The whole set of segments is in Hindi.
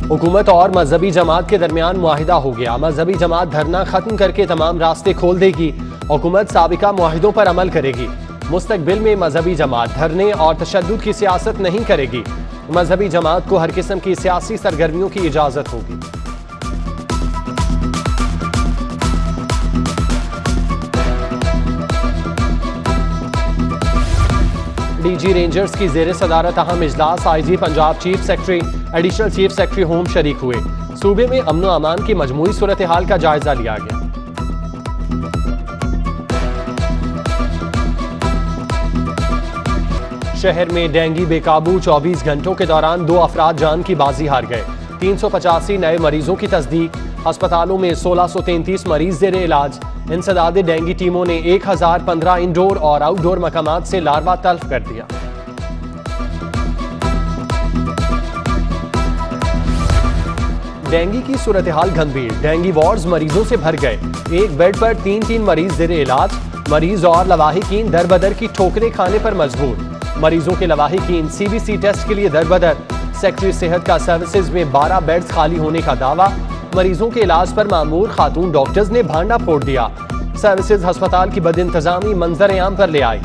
हुकूमत और मजहबी जमात के दरमियान मुआहिदा हो गया। मजहबी जमात धरना खत्म करके तमाम रास्ते खोल देगी। हुकूमत साबिका मुआहिदों पर अमल करेगी। मुस्तकबिल में मजहबी जमात धरने और तशद्दुद की सियासत नहीं करेगी। मजहबी जमात को हर किस्म की सियासी सरगर्मियों की इजाजत होगी। डीजी रेंजर्स की जेर सदारत अहम इजलास IG Punjab chief secretary additional chief secretary home शरीक हुए। सूबे में अमन व अमान की मजमूई सूरत हाल का जायजा लिया गया। शहर में डेंगू बेकाबू, 24 घंटों के दौरान 2 अफराद जान की बाजी हार गए। 385 नए मरीजों की तस्दीक। अस्पतालों में 1633 मरीज जेर इलाज। इंसदाद डेंगू टीमों ने 1015 इंडोर और आउटडोर मकामात से लार्वा तल्फ कर दिया। डेंगू की सूरत हाल गंभीर। डेंगू वार्ड्स मरीजों से भर गए। एक बेड पर 3 मरीज जेर इलाज। मरीज और लवाहिकीन दर बदर की ठोकरें खाने पर मजबूर। मरीजों के लवाहिकीन CBC टेस्ट के लिए दर बदर। सेक्रेटरी सेहत का सर्विसेज में 12 बेड्स खाली होने का दावा। मरीजों के इलाज पर मामूर खातून डॉक्टर्स ने भांडा फोड़ दिया। सर्विसेज अस्पताल की बदइंतजामी मंजर आम पर ले आई।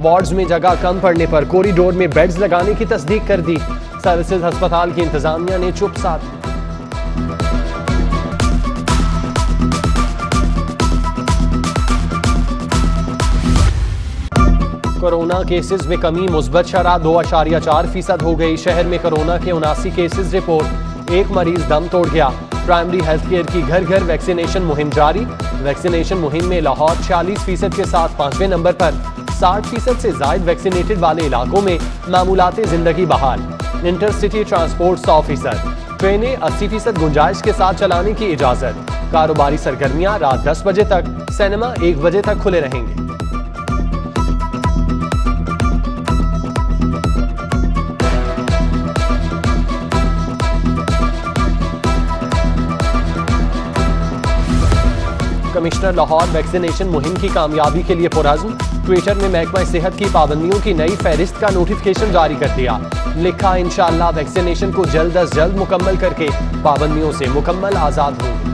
वार्ड्स में जगह कम पड़ने पर कॉरिडोर में बेड्स लगाने की तस्दीक कर दी। सर्विसेज अस्पताल की इंतजामिया ने चुप साध दी। कोरोना केसेस में कमी, मुस्बत शरह 2.4% हो गई। शहर में कोरोना के 79 केसेस रिपोर्ट। एक मरीज दम तोड़ गया। प्राइमरी हेल्थ केयर की घर घर वैक्सीनेशन मुहिम जारी। वैक्सीनेशन मुहिम में लाहौर 46% के साथ 5वें नंबर पर। 60% से ज्यादा वैक्सीनेटेड वाले इलाकों में मामूलाते जिंदगी बहाल। Intercity transport 100%। ट्रेनें 80% गुंजाइश के साथ चलाने की इजाजत। कारोबारी सरगर्मियां रात 10 बजे तक, सिनेमा 1 बजे तक खुले रहेंगे। कमिश्नर लाहौर वैक्सीनेशन मुहिम की कामयाबी के लिए पुरअज़्म। ट्विटर में महकमा सेहत की पाबंदियों की नई फहरिस्त का नोटिफिकेशन जारी कर दिया। लिखा, इंशाअल्लाह वैक्सीनेशन को जल्द अज जल्द मुकम्मल करके पाबंदियों से मुकम्मल आजाद होंगे।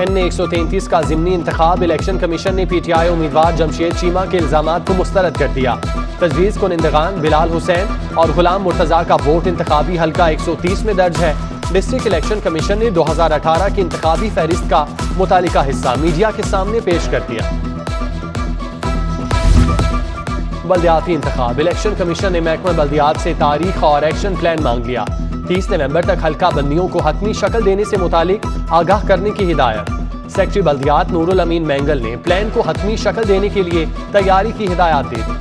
NA 133 का ज़िमनी इंतखाब। इलेक्शन कमीशन ने PTI उम्मीदवार जमशेद चीमा के इल्जामात को मुस्तरद कर दिया। तजवीज़ कुनिंदगान बिलाल हुसैन और गुलाम मुर्तज़ा का वोट इंतखाबी हल्का 130 में दर्ज है। डिस्ट्रिक्ट इलेक्शन कमीशन ने 2018 की इंतखाबी फहरिस्त का मुतालिका हिस्सा मीडिया के सामने पेश कर दिया। बल्दियाती इंतखाब। इलेक्शन कमीशन ने महकमा बल्दियात से तारीख और एक्शन प्लान मांग लिया। 30 नवंबर तक हल्का बंदियों को हतमी शक्ल देने से मुतालिक आगाह करने की हिदायत। सेक्रेटरी बल्दियात नूरुल अमीन मैंगल ने प्लान को हतमी शक्ल देने के लिए तैयारी की हिदायत दे दी।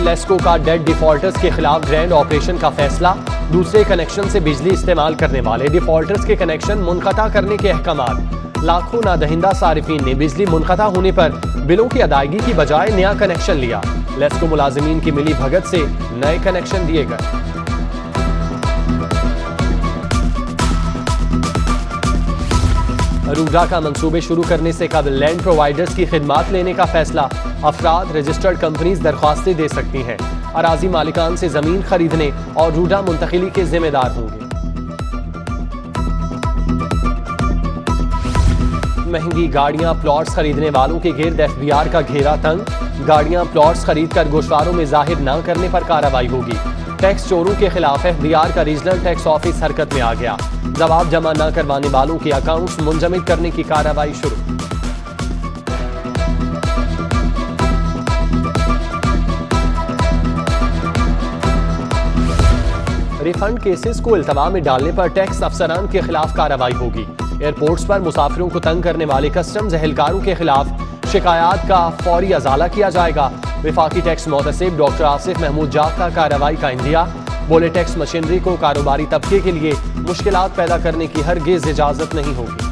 लेस्को का डेट डिफॉल्टर्स के खिलाफ ग्रैंड ऑपरेशन का फैसला। दूसरे कनेक्शन से बिजली इस्तेमाल करने वाले डिफॉल्टर्स के कनेक्शन मुनक़ता करने के अहकामात। लाखों नादहिंदा सारिफीन ने बिजली मुनक़ता होने पर बिलों की अदायगी की बजाय नया कनेक्शन लिया। लेस्को मुलाजिमीन की मिली भगत से नए कनेक्शन दिए गए। रूडा का मंसूबे शुरू करने से कबल लैंड प्रोवाइडर्स की खिदमात लेने का फैसला। अफराद रजिस्टर्ड कंपनीज दरख्वास्तें दे सकती हैं। अराजी मालिकान से जमीन खरीदने और रूडा मुंतकिली के जिम्मेदार होंगे। महंगी गाड़ियां प्लॉट्स खरीदने वालों के गिर्द FBI का घेरा तंग। गाड़ियां प्लॉट्स खरीद कर गोशवारों में जाहिर न करने पर कार्रवाई होगी। टैक्स चोरों के खिलाफ FBI का रीजनल टैक्स ऑफिस हरकत में आ गया। जवाब जमा न करवाने वालों के अकाउंट्स मुंजमद करने की कार्रवाई शुरू। रिफंड केसेस को इल्तवा में डालने पर टैक्स अफसरान के खिलाफ कार्रवाई होगी। एयरपोर्ट्स पर मुसाफिरों को तंग करने वाले कस्टम्स एहलकारों के खिलाफ शिकायत का फौरी अजाला किया जाएगा। वफाकी टैक्स मोहतसिब डॉक्टर आसिफ महमूद जाग का कार्रवाई का इंदिया। बोले, टैक्स मशीनरी को कारोबारी तबके के लिए मुश्किलात पैदा करने की हरगिज इजाजत नहीं होगी।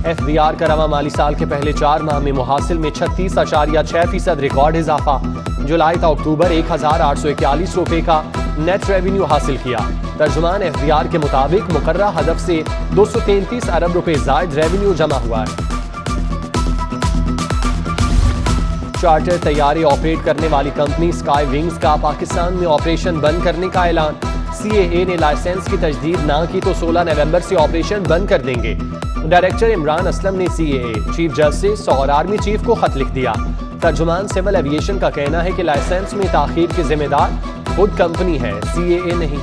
FBR का रवा माली साल के पहले 4 माह में मुहासिल में 36.6% रिकॉर्ड इजाफा। जुलाई था अक्टूबर 1841 रुपए का नेट रेवेन्यू हासिल किया। तर्जुमान FBR के मुताबिक मुकर्ररा हदफ से 233 अरब रुपए जायद रेवेन्यू जमा हुआ है। चार्टर तैयारे ऑपरेट करने वाली कंपनी स्काई विंग्स का पाकिस्तान में ऑपरेशन बंद करने का ऐलान। CAA ने लाइसेंस की तजदीद ना की तो 16 नवंबर से ऑपरेशन बंद कर देंगे। डायरेक्टर इमरान असलम ने CAA, चीफ जस्टिस और आर्मी चीफ को खत लिख दिया। तर्जुमान सिविल एविएशन का कहना है कि लाइसेंस में ताखीर के जिम्मेदार खुद कंपनी है, CAA नहीं।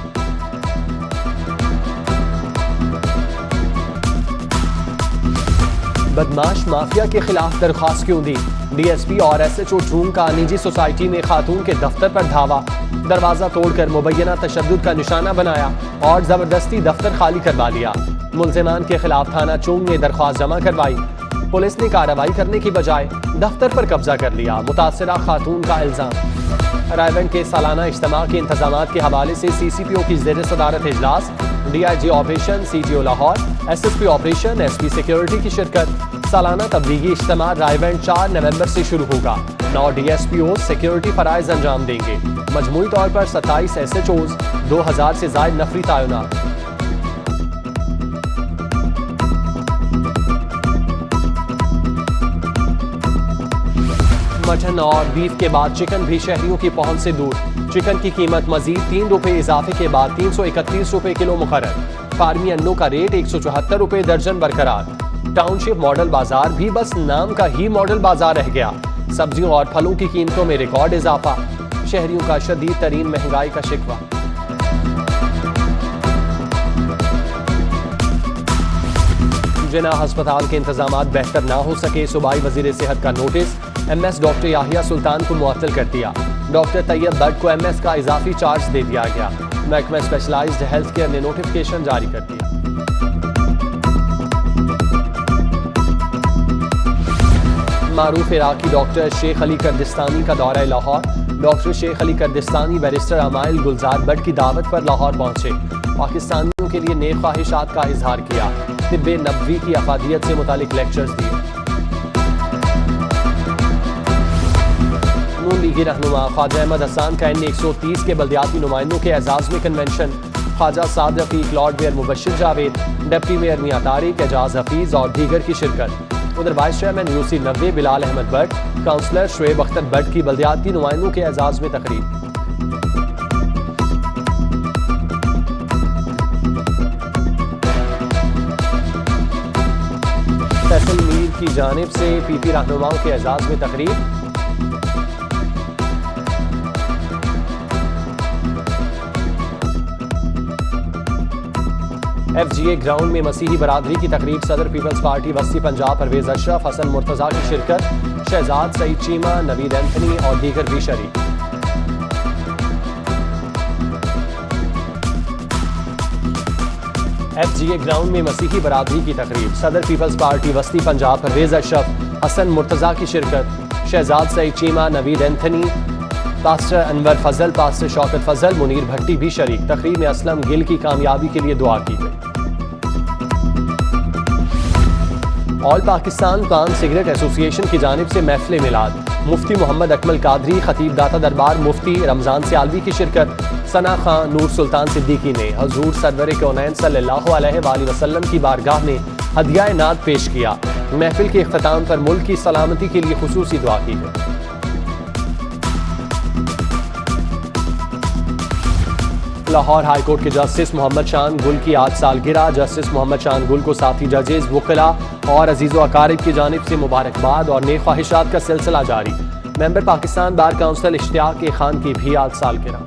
बदमाश माफिया के खिलाफ दरख्वास्त क्यों दी? DSP और SHO टूम का निजी सोसाइटी में खातून के दफ्तर पर धावा। दरवाजा तोड़कर मुबैना तशद्दुद का निशाना बनाया और जबरदस्ती दफ्तर खाली करवा लिया। मुल्जिमान के खिलाफ थाना चूंग में दरख्वास्त जमा करवाई। पुलिस ने कार्रवाई करने की बजाय दफ्तर पर कब्जा कर लिया। मुतासरा खातून का इल्जाम। रायवेंड के सालाना इज्तिमा के इंतजामात के हवाले से CCPO की ज़ेर सदारत इजलास। DIG operation, CTO Lahore, SSP operation, SP security की शिरकत। सालाना तबलीगी इज्तिमा रायवेंड 4 नवंबर से शुरू होगा। 9 DSPO सिक्योरिटी फराइज अंजाम देंगे। मजमूई तौर पर 27 SHOs, 2000 से जायद नफरी तैनात। मटन और बीफ के बाद चिकन भी शहरियों की पहुंच से दूर। चिकन की कीमत मजीद 3 रुपए इजाफे के बाद 331 रुपए किलो मुकर्रर। फार्मी अन्नों का रेट 174 रुपए दर्जन बरकरार। टाउनशिप मॉडल बाजार भी बस नाम का ही मॉडल बाजार रह गया। सब्जियों और फलों की कीमतों में रिकॉर्ड इजाफा। शहरियों का शदीद तरीन महंगाई का शिकवा। जिना अस्पताल के इंतजामात बेहतर ना हो सके, सूबाई वजीर सेहत का notice. MS doctor Yahya Sultan को मुअत्तल कर दिया। डॉक्टर तैयब बट को MS का इजाफी चार्ज दे दिया गया। महकमा स्पेशलाइज्ड हेल्थ केयर ने नोटिफिकेशन जारी कर दिया। मारूफ इराकी डॉक्टर शेख अली कर्दिस्तानी का दौरा Lahore. Doctor Sheikh Ali Kurdistani barrister Amail Gulzar Butt की दावत पर लाहौर पहुंचे। पाकिस्तानियों के लिए नेक ख्वाहिशात का इजहार किया। तिब्बे नबवी की अफादियत से मुतालिक लेक्चर्स दिए। नून लीगी रहनुमा ख्वाजा अहमद हसन का N130 के बल्दियाती नुमाइंदों के एजाज में convention. Khawaja Saad Rafique, lord mayor Mubashir Javed, deputy mayor Mian Tariq, Ejaz Hafeez और दीगर की शिरकत। उधर vice chairman UC 90 Bilal Ahmed Butt, councillor Shoaib Akhtar Butt की बल्दियाती नुमाइंदों के एजाज में तकरीब। फैसल मीर की जानिब से PP रहनुमाओं के एजाज में तकरीब। FGA ग्राउंड में मसीही बरादरी की तकरीब। सदर पीपल्स पार्टी वस्ती पंजाब परवेज अशरफ, हसन मुर्तजा की शिरकत। शहजाद सईद चीमा, नवीद एंथनी और दीगर भी शरीक। FGA ग्राउंड में मसीही बरादरी की तकरीब। सदर पीपल्स पार्टी वस्ती पंजाब परवेज अशरफ, हसन मुर्तजा की शिरकत। शहजाद सईद चीमा, नवीद एंथनी, पास्टर अनवर फजल, पास्टर शौकत फजल, मुनीर भट्टी भी शरीक। तकरीब में असलम गिल की कामयाबी के लिए दुआ की गई। ऑल पाकिस्तान पान सिगरेट एसोसिएशन की जानिब से महफिल मिलाद। मुफ्ती मोहम्मद अकमल कादरी, खतीब दाता दरबार मुफ्ती रमजान सियालवी की शिरकत। सना खां, नूर सुल्तान सिद्दीकी ने हजूर सरवर कौनैन सल्लल्लाहु अलैहि वसल्लम की बारगाह में हदिया नाद पेश किया। महफिल के इख्तिताम पर मुल्क की सलामती के लिए खुसूसी दुआ की गई। लाहौर हाईकोर्ट के जस्टिस मोहम्मद शान गुल की आज सालगिरह। जस्टिस मोहम्मद शान गुल को साथी जजेस, वकला और अजीज़ो अकारिब की जानिब से मुबारकबाद और नेक ख्वाहिशात का सिलसिला जारी। Member Pakistan bar council Ishtiaq A Khan की भी आज सालगिरह।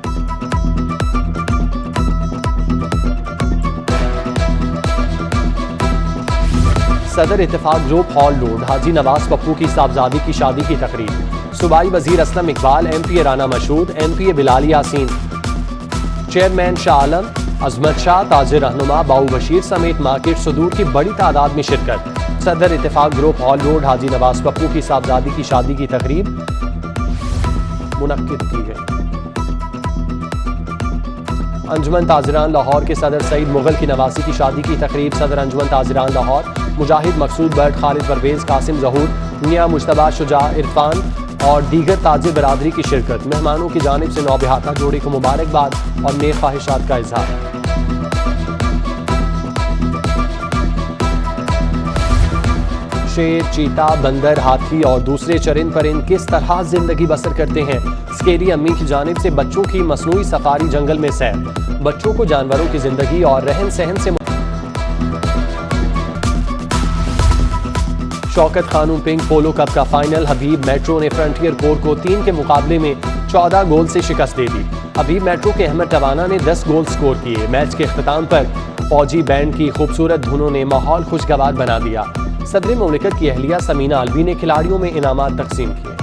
सदर Ittefaq group hall road Haji Nawaz Pappu की साहबजादी की शादी की तकरीब। सूबाई वजीर Aslam Iqbal, MPA Rana Mashhood, MPA Bilal Yasin, chairman Shah Alam, Azmat Shah, ताजिर रहनुमा बाऊ बशीर समेत मार्केट सदूर की बड़ी तादाद में शिरकत। सदर Ittefaq group hall road Haji Nawaz Pappu की साहबजादी की शादी की तकरीब मुनक्किद की गई। अंजुमन ताजिरान लाहौर के सदर सईद मुगल की नवासी की शादी की तकरीब। सदर अंजुमन ताजिरान लाहौर मुजाहिद, मकसूद बट, खालिद परवेज, कासिम जहूर, मियां मुश्तबा, शुजा, इरफान और दीगर ताजिर बरादरी की शिरकत। मेहमानों की जानिब से नौबिहाता जोड़ी को मुबारकबाद और नेक ख्वाहिशात का इजहार। शेर, चीता, बंदर, हाथी और दूसरे चरिंद परिंद किस तरह जिंदगी बसर करते हैं। स्केरी अम्मी की जानिब से बच्चों की मसनूई सफारी जंगल में सैर। बच्चों को जानवरों की जिंदगी और रहन सहन से शौकत खानूम पिंक पोलो कप का फाइनल। हबीब मेट्रो ने फ्रंटियर कोर को 3 के मुकाबले में 14 गोल से शिकस्त दे दी। हबीब मेट्रो के अहमद टवाना ने 10 गोल स्कोर किए। मैच के इख्तिताम पर फौजी बैंड की खूबसूरत धुनों ने माहौल खुशगवार बना दिया। सदर मुमलिकत की अहलिया समीना अलवी ने खिलाड़ियों में इनामात तकसीम किए।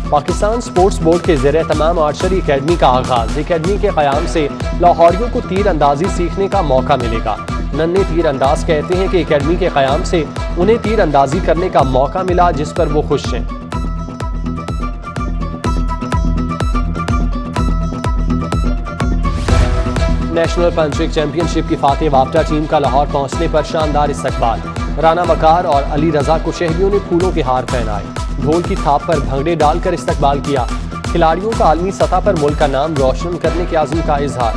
पाकिस्तान स्पोर्ट्स बोर्ड के ज़ेरे तमाम आर्चरी एकेडमी का आगाज। एकेडमी के क़याम से लाहौरियों को तीर अंदाजी सीखने का मौका मिलेगा। नन्हे तीर अंदाज कहते हैं कि एकेडमी के क़याम से उन्हें तीर अंदाजी करने का मौका मिला, जिस पर वो खुश हैं। नेशनल पंचिंग चैंपियनशिप की फातेह वापटा टीम का लाहौर पहुंचने पर शानदार इस्तकबाल। राना वकार और अली रजा को शहरियों ने फूलों के हार पहनाए, ढोल की थाप पर भंगड़े डालकर इस्तकबाल किया। खिलाड़ियों का आलमी सतह पर मुल्क का नाम रोशन करने के आज़म का इजहार।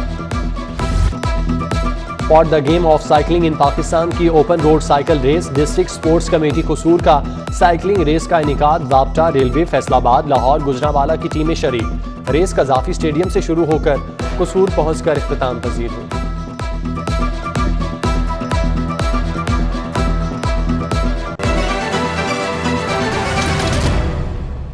For the game of cycling in Pakistan की open road cycle race. District sports committee Kasur का साइकिलिंग रेस का इनेकाद। वापटा, रेलवे, फैसलाबाद, लाहौर, गुजरांवाला की टीमें शरीक। रेस कजाफी स्टेडियम से शुरू होकर कसूर पहुंचकर इख्तिताम पजीर हुई।